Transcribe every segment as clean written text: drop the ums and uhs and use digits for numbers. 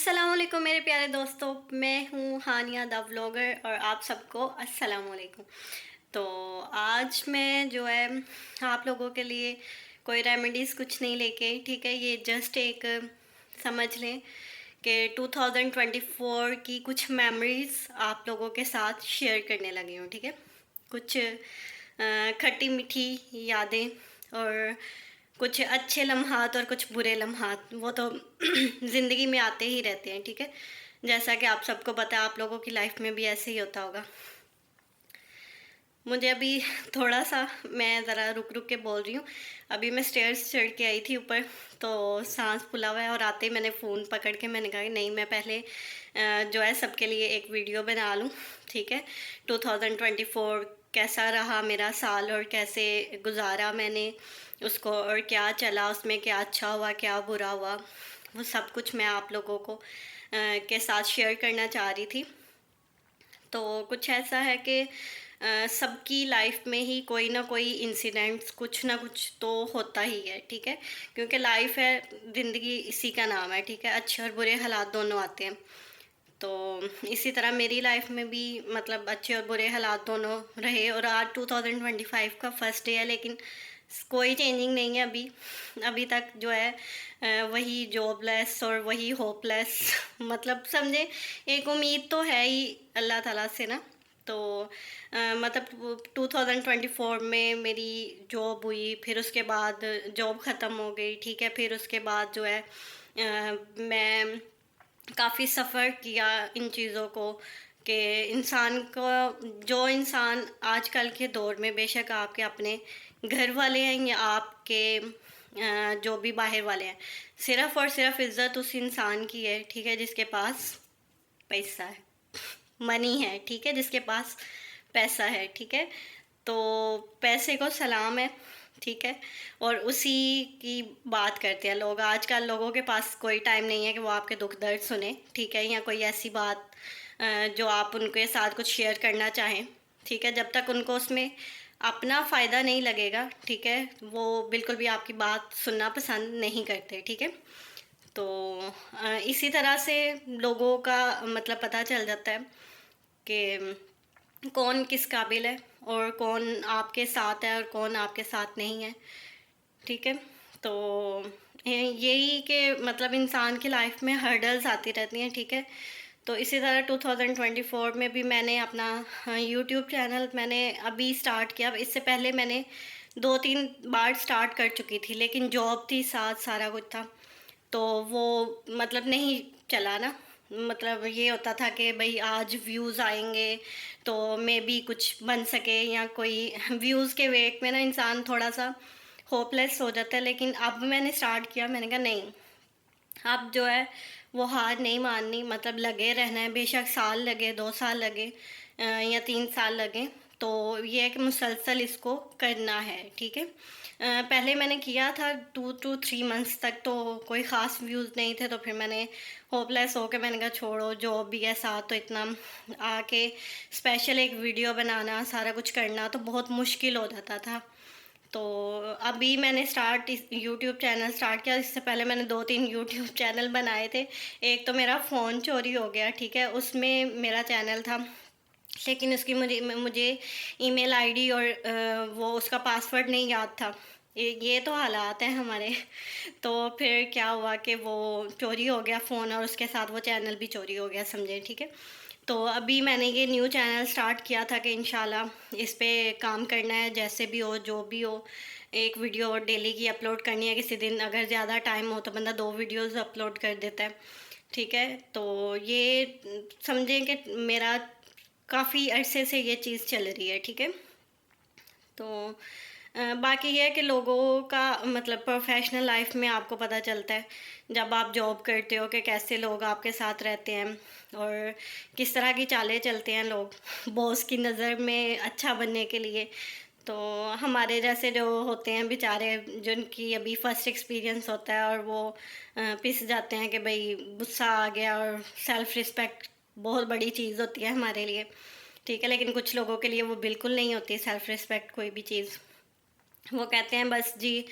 अस्सलाम वालेकुम मेरे प्यारे दोस्तों। मैं हूँ हानिया द व्लॉगर और आप सबको अस्सलाम वालेकुम। तो आज मैं जो है आप लोगों के लिए कोई रेमेडीज़ कुछ नहीं लेके आई, ठीक है। ये जस्ट एक समझ लें कि 2024 की कुछ मेमोरीज़ आप लोगों के साथ शेयर करने लगी हूँ, ठीक है। कुछ खट्टी मीठी यादें और कुछ अच्छे लम्हात और कुछ बुरे लम्हात, वो तो ज़िंदगी में आते ही रहते हैं, ठीक है। जैसा कि आप सबको पता है, आप लोगों की लाइफ में भी ऐसे ही होता होगा। मुझे अभी थोड़ा सा, मैं ज़रा रुक रुक के बोल रही हूँ। अभी मैं स्टेयर्स चढ़ के आई थी ऊपर, तो सांस फूला हुआ है और आते ही मैंने फ़ोन पकड़ के मैंने कहा कि नहीं, मैं पहले जो है सबके लिए एक वीडियो बना लूँ, ठीक है। 2024 कैसा रहा मेरा साल और कैसे गुजारा मैंने उसको, और क्या चला उसमें, क्या अच्छा हुआ क्या बुरा हुआ, वो सब कुछ मैं आप लोगों को के साथ शेयर करना चाह रही थी। तो कुछ ऐसा है कि सबकी लाइफ में ही कोई ना कोई इंसिडेंट्स, कुछ ना कुछ तो होता ही है, ठीक है। क्योंकि लाइफ है, ज़िंदगी इसी का नाम है, ठीक है। अच्छे और बुरे हालात दोनों आते हैं। तो इसी तरह मेरी लाइफ में भी मतलब अच्छे और बुरे हालात दोनों रहे, और आज 2025 का फर्स्ट डे है, लेकिन कोई चेंजिंग नहीं है अभी। अभी तक जो है वही जॉबलेस और वही होपलेस मतलब समझे, एक उम्मीद तो है ही अल्लाह ताला से ना। तो मतलब 2024 में मेरी जॉब हुई, फिर उसके बाद जॉब ख़त्म हो गई, ठीक है। फिर उसके बाद जो है मैं काफ़ी सफ़र किया इन चीज़ों को, कि इंसान को, जो इंसान आजकल के दौर में, बेशक आपके अपने घर वाले हैं या आपके जो भी बाहर वाले हैं, सिर्फ़ और सिर्फ इज़्ज़त उस इंसान की है, ठीक है, जिसके पास पैसा है, मनी है, ठीक है, जिसके पास पैसा है, ठीक है। तो पैसे को सलाम है, ठीक है। और उसी की बात करते हैं लोग। आजकल लोगों के पास कोई टाइम नहीं है कि वो आपके दुख दर्द सुने, ठीक है, या कोई ऐसी बात जो आप उनके साथ कुछ शेयर करना चाहें, ठीक है। जब तक उनको उसमें अपना फ़ायदा नहीं लगेगा, ठीक है, वो बिल्कुल भी आपकी बात सुनना पसंद नहीं करते, ठीक है। तो इसी तरह से लोगों का मतलब पता चल जाता है कि कौन किस काबिल है और कौन आपके साथ है और कौन आपके साथ नहीं है, ठीक है। तो यही कि मतलब इंसान की लाइफ में हर्डल्स आती रहती हैं, ठीक है। तो इसी तरह 2024 में भी मैंने अपना यूट्यूब चैनल मैंने अभी स्टार्ट किया। इससे पहले मैंने 2-3 बार स्टार्ट कर चुकी थी, लेकिन जॉब थी, साथ सारा कुछ था, तो वो मतलब नहीं चला ना। मतलब ये होता था कि भाई आज व्यूज़ आएंगे तो मे बी कुछ बन सके, या कोई व्यूज़ के वेट में ना इंसान थोड़ा सा होपलेस हो जाता है। लेकिन अब मैंने स्टार्ट किया, मैंने कहा नहीं, अब जो है वो हार नहीं माननी, मतलब लगे रहना है, बेशक साल लगे, 2 साल लगे या 3 साल लगे। तो ये है कि मुसलसल इसको करना है, ठीक है। पहले मैंने किया था 2 to 3 मंथ्स तक, तो कोई ख़ास व्यूज़ नहीं थे, तो फिर मैंने होपलेस होके मैंने कहा छोड़ो, जॉब भी है साथ, तो इतना आके स्पेशल एक वीडियो बनाना, सारा कुछ करना तो बहुत मुश्किल हो जाता था। तो अभी मैंने स्टार्ट इस यूट्यूब चैनल स्टार्ट किया। इससे पहले मैंने 2-3 यूट्यूब चैनल बनाए थे। एक तो मेरा फ़ोन चोरी हो गया, ठीक है, उसमें मेरा चैनल था, लेकिन उसकी मुझे ईमेल आईडी और वो उसका पासवर्ड नहीं याद था। ये तो हालात हैं हमारे। तो फिर क्या हुआ कि वो चोरी हो गया फ़ोन, और उसके साथ वो चैनल भी चोरी हो गया, समझे, ठीक है। तो अभी मैंने ये न्यू चैनल स्टार्ट किया था कि इंशाल्लाह इस पे काम करना है, जैसे भी हो, जो भी हो। एक वीडियो डेली की अपलोड करनी है। किसी दिन अगर ज़्यादा टाइम हो तो बंदा 2 वीडियोज़ अपलोड कर देता है, ठीक है। तो ये समझें कि मेरा काफ़ी अरसे से ये चीज़ चल रही है, ठीक है। तो बाकी ये है कि लोगों का मतलब प्रोफेशनल लाइफ में आपको पता चलता है जब आप जॉब करते हो कि कैसे लोग आपके साथ रहते हैं और किस तरह की चालें चलते हैं लोग बॉस की नज़र में अच्छा बनने के लिए। तो हमारे जैसे जो होते हैं बेचारे, जिनकी अभी फ़र्स्ट एक्सपीरियंस होता है, और वो पिस जाते हैं कि भाई गुस्सा आ गया, और सेल्फ़ रिस्पेक्ट बहुत बड़ी चीज़ होती है हमारे लिए, ठीक है। लेकिन कुछ लोगों के लिए वो बिल्कुल नहीं होती सेल्फ़ रिस्पेक्ट कोई भी चीज़। वो कहते हैं बस जी,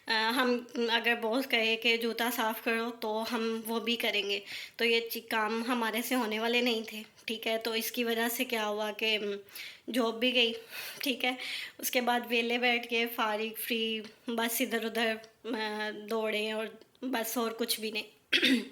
हम अगर बॉस कहे कि जूता साफ़ करो तो हम वो भी करेंगे। तो ये काम हमारे से होने वाले नहीं थे, ठीक है। तो इसकी वजह से क्या हुआ कि जॉब भी गई, ठीक है। उसके बाद वेले बैठ के फारिग फ्री बस इधर उधर दौड़े और बस, और कुछ भी नहीं।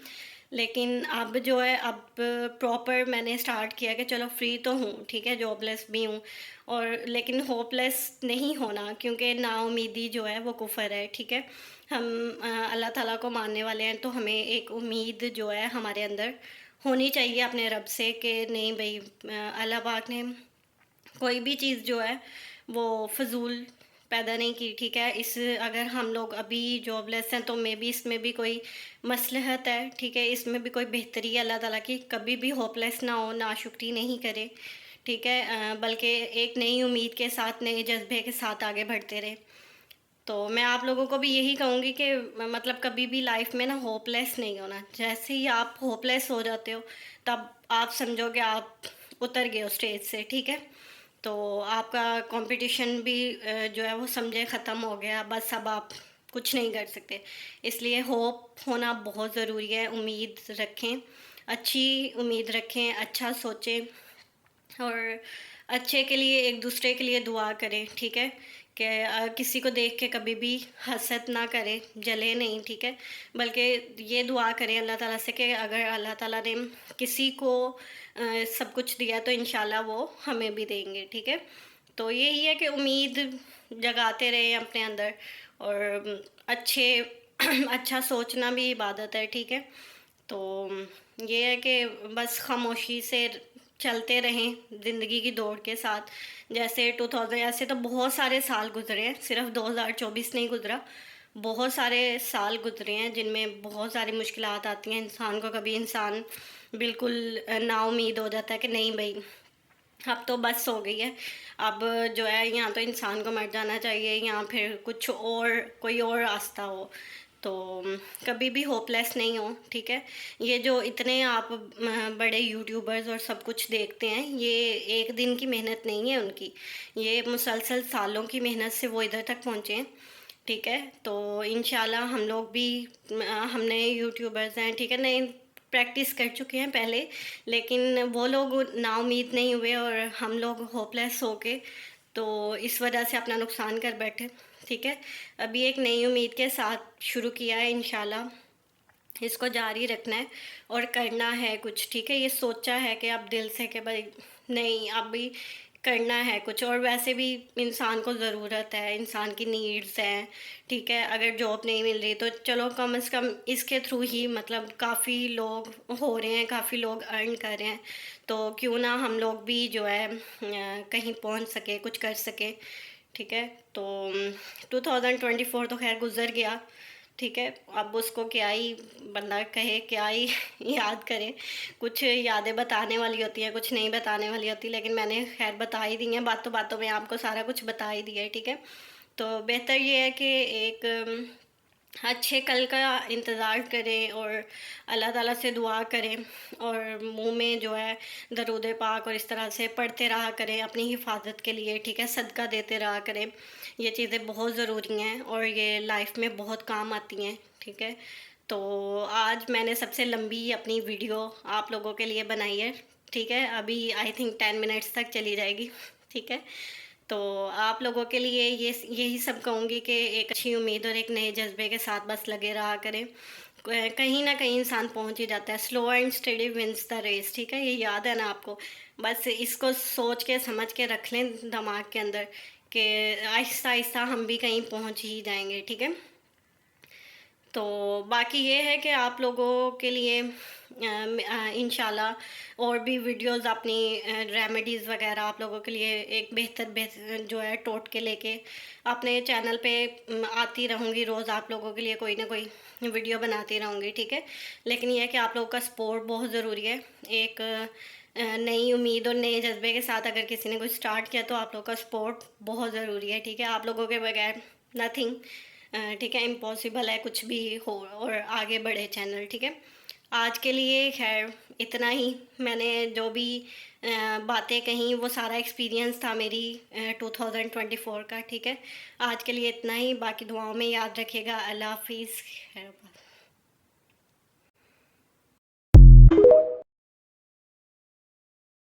लेकिन अब जो है, अब प्रॉपर मैंने स्टार्ट किया कि चलो फ्री तो हूँ, ठीक है, जॉबलेस भी हूँ, और लेकिन होपलेस नहीं होना, क्योंकि नाउमीदी जो है वो कुफ़र है, ठीक है। हम अल्लाह ताला को मानने वाले हैं, तो हमें एक उम्मीद जो है हमारे अंदर होनी चाहिए अपने रब से कि नहीं भाई, अल्लाह पाक ने कोई भी चीज़ जो है वो फ़ज़ूल पैदा नहीं की, ठीक है। इस अगर हम लोग अभी जॉबलेस हैं तो मे बी इसमें भी कोई मसलहत है, ठीक है। इसमें भी कोई बेहतरी है अल्लाह ताला की। कभी भी होपलेस ना हो, नाशुक्री नहीं करे, ठीक है। बल्कि एक नई उम्मीद के साथ, नए जज्बे के साथ आगे बढ़ते रहे। तो मैं आप लोगों को भी यही कहूँगी कि मतलब कभी भी लाइफ में ना होपलेस नहीं होना। जैसे ही आप होपलेस हो जाते हो, तब आप समझो कि आप उतर गए हो स्टेज से, ठीक है। तो आपका कंपटीशन भी जो है वो समझे ख़त्म हो गया, बस अब आप कुछ नहीं कर सकते। इसलिए होप होना बहुत ज़रूरी है। उम्मीद रखें, अच्छी उम्मीद रखें, अच्छा सोचें, और अच्छे के लिए, एक दूसरे के लिए दुआ करें, ठीक है। कि किसी को देख के कभी भी हसद ना करें, जले नहीं, ठीक है। बल्कि ये दुआ करें अल्लाह ताला से कि अगर अल्लाह ताला ने किसी को सब कुछ दिया तो इंशाल्लाह वो हमें भी देंगे, ठीक है। तो यही है कि उम्मीद जगाते रहें अपने अंदर, और अच्छे अच्छा सोचना भी इबादत है, ठीक है। तो ये है कि बस खामोशी से चलते रहें ज़िंदगी की दौड़ के साथ। जैसे 2000, ऐसे तो बहुत सारे साल गुजरे हैं, सिर्फ 2024 नहीं गुजरा, बहुत सारे साल गुजरे हैं जिनमें बहुत सारी मुश्किलात आती हैं इंसान को। कभी इंसान बिल्कुल नाउम्मीद हो जाता है कि नहीं भाई, अब तो बस हो गई है, अब जो है यहाँ तो इंसान को मर जाना चाहिए, या फिर कुछ और कोई और रास्ता हो। तो कभी भी होपलेस नहीं हो, ठीक है। ये जो इतने आप बड़े यूट्यूबर्स और सब कुछ देखते हैं, ये एक दिन की मेहनत नहीं है उनकी, ये मुसलसल सालों की मेहनत से वो इधर तक पहुँचे हैं, ठीक है। तो इंशाल्लाह हम लोग भी हम नए यूट्यूबर्स हैं, ठीक है, नए प्रैक्टिस कर चुके हैं पहले, लेकिन वो लोग नाउम्मीद नहीं हुए और हम लोग होपलेस हो के, तो इस वजह से अपना नुकसान कर बैठे, ठीक है। अभी एक नई उम्मीद के साथ शुरू किया है, इंशाल्लाह इसको जारी रखना है और करना है कुछ, ठीक है। ये सोचा है कि अब दिल से कि भाई नहीं, अब भी करना है कुछ। और वैसे भी इंसान को ज़रूरत है, इंसान की नीड्स हैं, ठीक है। अगर जॉब नहीं मिल रही तो चलो कम से कम इसके थ्रू ही, मतलब काफ़ी लोग हो रहे हैं, काफ़ी लोग अर्न कर रहे हैं, तो क्यों ना हम लोग भी जो है कहीं पहुंच सके, कुछ कर सके, ठीक है। तो 2024 तो खैर गुजर गया, ठीक है। अब उसको क्या ही बंदा कहे, क्या ही याद करे। कुछ यादें बताने वाली होती हैं, कुछ नहीं बताने वाली होती, लेकिन मैंने खैर बता ही दी हैं, बातों बातों में आपको सारा कुछ बता ही दिया है, ठीक है। तो बेहतर ये है कि एक अच्छे कल का इंतज़ार करें और अल्लाह ताला से दुआ करें, और मुंह में जो है दरूद पाक और इस तरह से पढ़ते रहा करें अपनी हिफाजत के लिए, ठीक है। सदका देते रहा करें, ये चीज़ें बहुत ज़रूरी हैं और ये लाइफ में बहुत काम आती हैं, ठीक है। तो आज मैंने सबसे लंबी अपनी वीडियो आप लोगों के लिए बनाई है, ठीक है। अभी आई थिंक 10 मिनट्स तक चली जाएगी, ठीक है। तो आप लोगों के लिए ये यही सब कहूँगी कि एक अच्छी उम्मीद और एक नए जज्बे के साथ बस लगे रहा करें। कहीं ना कहीं इंसान पहुंच ही जाता है। Slow and steady wins the race, ठीक है, ये याद है ना आपको। बस इसको सोच के समझ के रख लें दिमाग के अंदर कि आहिस्ता आहिस्ता हम भी कहीं पहुंच ही जाएंगे, ठीक है। तो बाकी ये है कि आप लोगों के लिए इंशाल्लाह और भी वीडियोस अपनी रेमेडीज़ वगैरह आप लोगों के लिए एक बेहतर जो है टोटके लेके अपने चैनल पे आती रहूँगी। रोज़ आप लोगों के लिए कोई ना कोई वीडियो बनाती रहूँगी, ठीक है। लेकिन यह है कि आप लोगों का सपोर्ट बहुत ज़रूरी है। एक नई उम्मीद और नए जज्बे के साथ अगर किसी ने कुछ स्टार्ट किया तो आप लोगों का सपोर्ट बहुत ज़रूरी है, ठीक है। आप लोगों के बगैर नथिंग, ठीक है, इम्पॉसिबल है कुछ भी हो और आगे बढ़े चैनल, ठीक है। आज के लिए ख़ैर इतना ही। मैंने जो भी बातें कहीं वो सारा एक्सपीरियंस था मेरी 2024 का, ठीक है? आज के लिए इतना ही, बाकी दुआओं में याद रखिएगा। अल्लाह हाफ़िज़। खैर।